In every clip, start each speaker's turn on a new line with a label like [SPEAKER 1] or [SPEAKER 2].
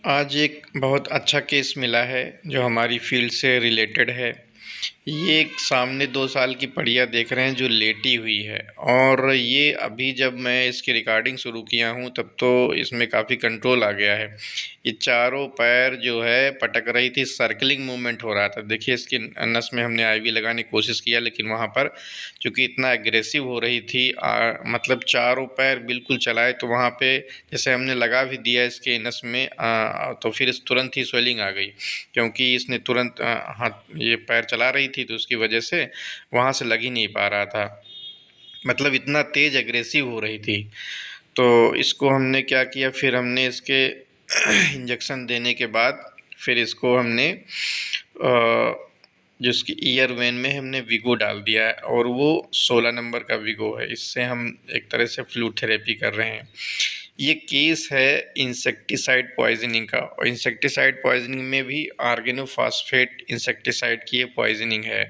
[SPEAKER 1] आज एक बहुत अच्छा केस मिला है जो हमारी फील्ड से रिलेटेड है। ये एक सामने 2 साल की बढ़िया देख रहे हैं जो लेटी हुई है और ये अभी जब मैं इसकी रिकॉर्डिंग शुरू किया हूँ तब तो इसमें काफ़ी कंट्रोल आ गया है। ये चारों पैर जो है पटक रही थी, सर्कलिंग मूवमेंट हो रहा था। देखिए इसकी नस में हमने आईवी लगाने की कोशिश किया लेकिन वहाँ पर चूँकि इतना एग्रेसिव हो रही थी मतलब चारों पैर बिल्कुल चलाए तो वहाँ पे जैसे हमने लगा भी दिया इसके नस में तो फिर तुरंत ही स्वेलिंग आ गई क्योंकि इसने तुरंत हाथ ये पैर चला रही थी तो उसकी वजह से वहाँ से लग ही नहीं पा रहा था। मतलब इतना तेज़ एग्रेसिव हो रही थी। तो इसको हमने क्या किया, फिर हमने इसके इंजेक्शन देने के बाद फिर इसको हमने जो इसकी ईयर वेन में हमने विगो डाल दिया है और वो 16 नंबर का विगो है। इससे हम एक तरह से फ्लू थेरेपी कर रहे हैं। ये केस है इंसेक्टिसाइड पॉइजनिंग का और इंसेक्टिसाइड पॉइजनिंग में भी ऑर्गेनोफॉस्फेट इंसेक्टिसाइड की ये पॉइजनिंग है।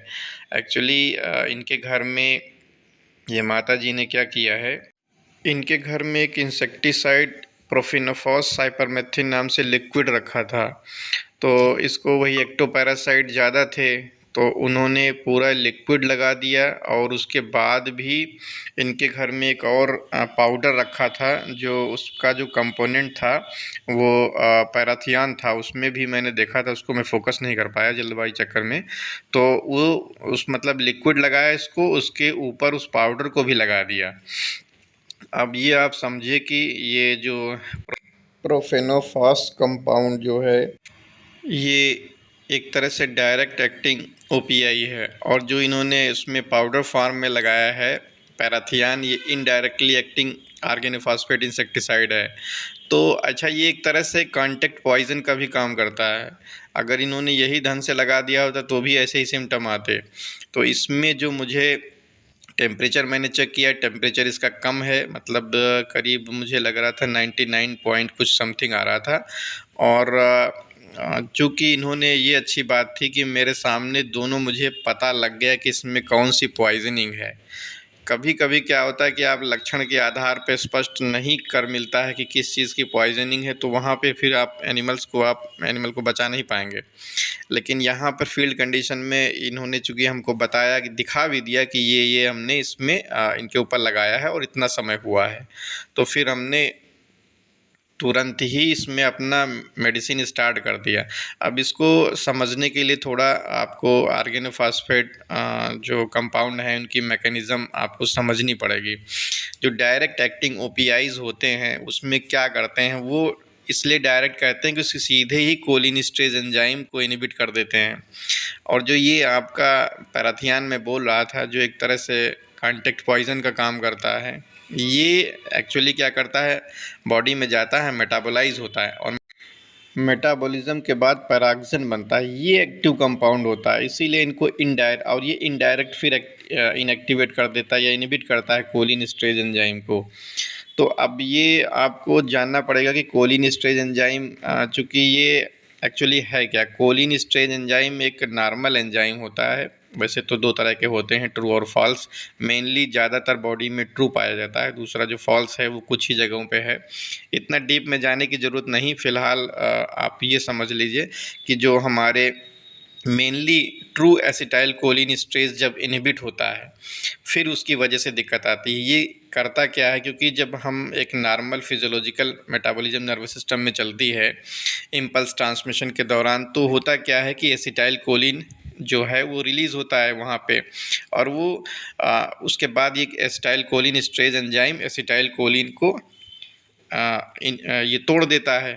[SPEAKER 1] एक्चुअली इनके घर में ये माता जी ने क्या किया है, इनके घर में एक इंसेक्टिसाइड प्रोफिनोफॉस साइपरमेथ्रिन नाम से लिक्विड रखा था। तो इसको वही एक्टोपैरासाइट ज़्यादा थे तो उन्होंने पूरा लिक्विड लगा दिया और उसके बाद भी इनके घर में एक और पाउडर रखा था जो उसका जो कंपोनेंट था वो पैराथियन था। उसमें भी मैंने देखा था, उसको मैं फोकस नहीं कर पाया जल्दबाजी चक्कर में। तो वो उस मतलब लिक्विड लगाया इसको, उसके ऊपर उस पाउडर को भी लगा दिया। अब ये आप समझिए कि ये जो प्रोफेनोफॉस कंपाउंड जो है ये एक तरह से डायरेक्ट एक्टिंग ओपीआई है और जो इन्होंने इसमें पाउडर फॉर्म में लगाया है पैराथियन, ये इनडायरेक्टली एक्टिंग ऑर्गेनोफॉस्फेट इंसेक्टिसाइड है। तो अच्छा, ये एक तरह से कॉन्टैक्ट पॉइजन का भी काम करता है। अगर इन्होंने यही ढंग से लगा दिया होता तो भी ऐसे ही सिम्टम आते। तो इसमें जो मुझे टेम्परेचर मैंने चेक किया, टेम्परेचर इसका कम है, मतलब करीब मुझे लग रहा था 99 पॉइंट कुछ समथिंग आ रहा था। और चूँकि इन्होंने ये अच्छी बात थी कि मेरे सामने दोनों मुझे पता लग गया कि इसमें कौन सी पॉइजनिंग है। कभी कभी क्या होता है कि आप लक्षण के आधार पे स्पष्ट नहीं कर मिलता है कि किस चीज़ की पॉइजनिंग है, तो वहाँ पे फिर आप एनिमल को बचा नहीं पाएंगे। लेकिन यहाँ पर फील्ड कंडीशन में इन्होंने चूँकि हमको बताया कि दिखा भी दिया कि ये हमने इसमें इनके ऊपर लगाया है और इतना समय हुआ है, तो फिर हमने तुरंत ही इसमें अपना मेडिसिन स्टार्ट कर दिया। अब इसको समझने के लिए थोड़ा आपको ऑर्गेनोफॉस्फेट जो कंपाउंड है उनकी मैकेनिज़्म आपको समझनी पड़ेगी। जो डायरेक्ट एक्टिंग ओपीआईज़ होते हैं उसमें क्या करते हैं, वो इसलिए डायरेक्ट कहते हैं कि उससे सीधे ही कोलिनिस्टेज एंजाइम को इनहिबिट कर देते हैं। और जो ये आपका पैराथियन में बोल रहा था जो एक तरह से कॉन्टैक्ट पॉइजन का काम करता है, ये एक्चुअली क्या करता है, बॉडी में जाता है, मेटाबोलाइज होता है और मेटाबॉलिज्म के बाद पैराक्सिन बनता है। ये एक्टिव कंपाउंड होता है, इसीलिए इनको इनडायरेक्ट फिर इनएक्टिवेट कर देता है या इनहिबिट करता है कोलिनिस्टेज एंजाइम को। तो अब ये आपको जानना पड़ेगा कि कोलिनिस्टेज एंजाइम चूँकि ये एक्चुअली है क्या। कोलिनिस्टेज एंजाइम एक नॉर्मल एंजाइम होता है, वैसे तो दो तरह के होते हैं, ट्रू और फॉल्स। मेनली ज़्यादातर बॉडी में ट्रू पाया जाता है, दूसरा जो फॉल्स है वो कुछ ही जगहों पे है। इतना डीप में जाने की ज़रूरत नहीं, फ़िलहाल आप ये समझ लीजिए कि जो हमारे मेनली ट्रू एसिटाइल कोलिनिस्टेज जब इनहिबिट होता है फिर उसकी वजह से दिक्कत आती है। ये करता क्या है, क्योंकि जब हम एक normal physiological metabolism nervous system में चलती है इम्पल्स ट्रांसमिशन के दौरान, तो होता क्या है कि एसिटाइल कोलिन जो है वो रिलीज़ होता है वहाँ पे और वो उसके बाद ये acetyl choline esterase enzyme acetyl choline को ये तोड़ देता है।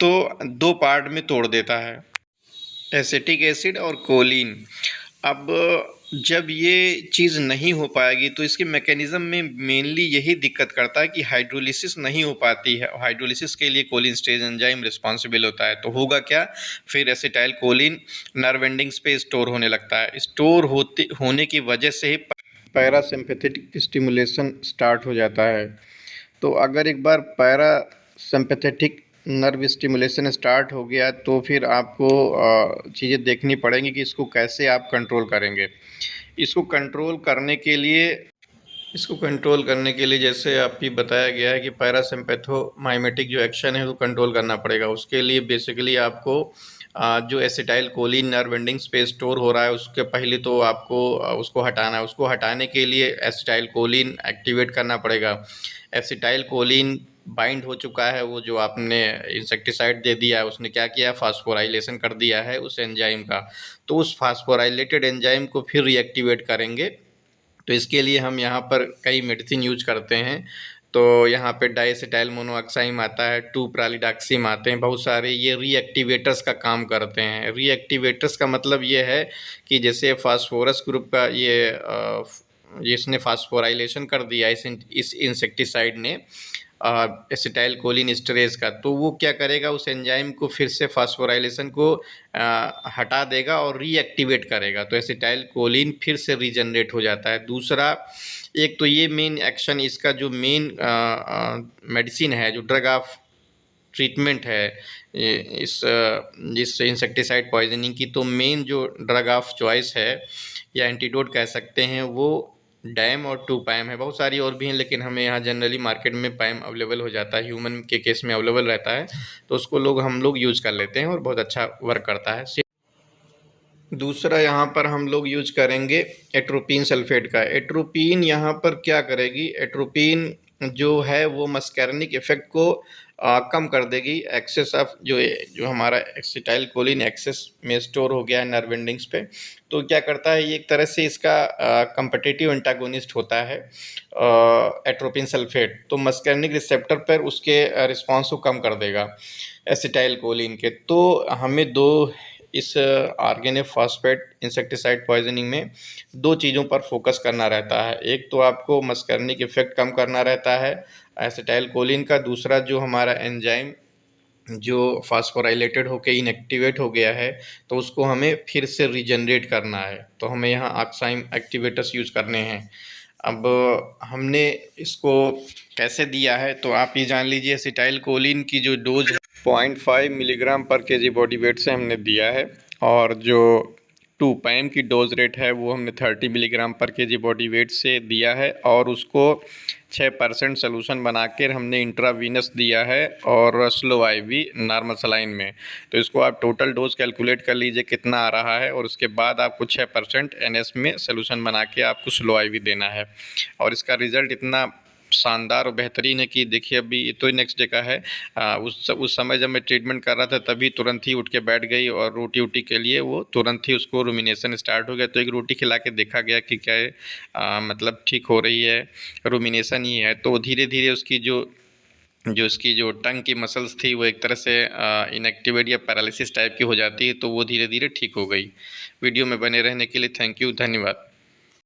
[SPEAKER 1] तो दो पार्ट में तोड़ देता है, एसिटिक एसिड और कोलिन। अब जब ये चीज़ नहीं हो पाएगी तो इसके मैकेनिज़्म में मेनली यही दिक्कत करता है कि हाइड्रोलिसिस नहीं हो पाती है। हाइड्रोलिसिस के लिए कोलिनस्टेज एंजाइम रिस्पॉन्सिबल होता है। तो होगा क्या, फिर एसिटाइल कोलिन नर्व एंडिंग्स पे स्टोर होने लगता है। स्टोर होने की वजह से ही पैरासिम्पैथेटिक स्टिमुलेशन स्टार्ट हो जाता है। तो अगर एक बार पैरासिम्पैथेटिक नर्व स्टिमुलेशन स्टार्ट हो गया तो फिर आपको चीज़ें देखनी पड़ेंगी कि इसको कैसे आप कंट्रोल करेंगे। इसको कंट्रोल करने के लिए इसको कंट्रोल करने के लिए जैसे आपकी बताया गया है कि पैरासिम्पैथोमाइमेटिक जो एक्शन है वो कंट्रोल करना पड़ेगा। उसके लिए बेसिकली आपको जो एसिटाइल कोलिन नर्व एंडिंग्स पे स्टोर हो रहा है उसके पहले तो आपको उसको हटाना है। उसको हटाने के लिए एसिटाइल कोलिन एक्टिवेट करना पड़ेगा। एसिटाइल कोलिन बाइंड हो चुका है, वो जो आपने इंसेक्टिसाइड दे दिया है उसने क्या किया, फास्फोराइलेशन कर दिया है उस एंजाइम का। तो उस फास्फोराइलेटेड एंजाइम को फिर रीएक्टिवेट करेंगे। तो इसके लिए हम यहाँ पर कई मेडिसिन यूज करते हैं। तो यहाँ पे डाइएसिटाइल मोनोऑक्साइम आता है, 2-प्रालिडाक्सिम आते हैं, बहुत सारे ये रीएक्टिवेटर्स का काम करते हैं। रीएक्टिवेटर्स का मतलब ये है कि जैसे फास्फोरस ग्रुप का ये इसने फास्फोराइलेशन कर दिया इस इंसेक्टिसाइड ने एसिटाइल कोलिन एस्टरेज का, तो वो क्या करेगा, उस एंजाइम को फिर से फास्फोराइलेशन को हटा देगा और रीएक्टिवेट करेगा। तो एसिटाइल कोलिन फिर से रीजनरेट हो जाता है। दूसरा, एक तो ये मेन एक्शन इसका जो मेन मेडिसिन है, जो ड्रग ऑफ ट्रीटमेंट है इस इंसेक्टिसाइड पॉइजनिंग की, तो मेन जो ड्रग ऑफ चॉइस है या एंटीडोट कह सकते हैं वो डैम और 2-पैम है। बहुत सारी और भी हैं लेकिन हमें यहाँ जनरली मार्केट में पैम अवेलेबल हो जाता है, ह्यूमन के केस में अवेलेबल रहता है, तो उसको हम लोग यूज़ कर लेते हैं और बहुत अच्छा वर्क करता है। दूसरा यहाँ पर हम लोग यूज करेंगे एट्रोपिन सल्फेट का। एट्रोपिन यहाँ पर क्या करेगी, एट्रोपिन जो है वो मस्कैरिनिक इफेक्ट को कम कर देगी। एक्सेस ऑफ जो हमारा एसिटाइल कोलिन एक्सेस में स्टोर हो गया है नर्व एंडिंग्स पे, तो क्या करता है ये एक तरह से इसका कंपिटिटिव एंटागोनिस्ट होता है एट्रोपिन सल्फेट। तो मस्कैरिनिक रिसेप्टर पर उसके रिस्पॉन्स को कम कर देगा एसिटाइल कोलिन के। तो हमें इस ऑर्गेनिक फॉस्फेट इंसेक्टिसाइड पॉइजनिंग में दो चीज़ों पर फोकस करना रहता है। एक तो आपको मस्कैरिनिक इफेक्ट कम करना रहता है एसिटाइल कोलिन का। दूसरा, जो हमारा एंजाइम जो फास्फोराइलेटेड होकर इनएक्टिवेट हो गया है तो उसको हमें फिर से रीजनरेट करना है। तो हमें यहाँ ऑक्साइम एक्टिवेटर्स यूज़ करने हैं। अब हमने इसको कैसे दिया है तो आप ये जान लीजिए, एसिटाइल कोलिन की जो डोज है 0.5 मिलीग्राम पर केजी बॉडी वेट से हमने दिया है, और जो 2-पैम की डोज रेट है वो हमने 30 मिलीग्राम पर केजी बॉडी वेट से दिया है, और उसको 6% सोल्यूशन बना कर हमने इंट्रावीनस दिया है और स्लो आईवी नॉर्मल सलाइन में। तो इसको आप टोटल डोज कैलकुलेट कर लीजिए कितना आ रहा है, और उसके बाद आपको 6% एनएस में सोल्यूशन बना के आपको स्लो आईवी देना है। और इसका रिज़ल्ट इतना शानदार और बेहतरीन है कि देखिए, अभी ये तो नेक्स्ट डे का है। उस समय जब मैं ट्रीटमेंट कर रहा था तभी तुरंत ही उठ के बैठ गई, और रोटी वोटी के लिए वो तुरंत ही उसको रूमिनेशन स्टार्ट हो गया। तो एक रोटी खिला के देखा गया कि क्या है, मतलब ठीक हो रही है, रूमिनेशन ही है। तो धीरे धीरे उसकी उसकी जो टंग की मसल्स थी वो एक तरह से इनएक्टिवेट या पैरालिसिस टाइप की हो जाती है, तो वो धीरे धीरे ठीक हो गई। वीडियो में बने रहने के लिए थैंक यू, धन्यवाद।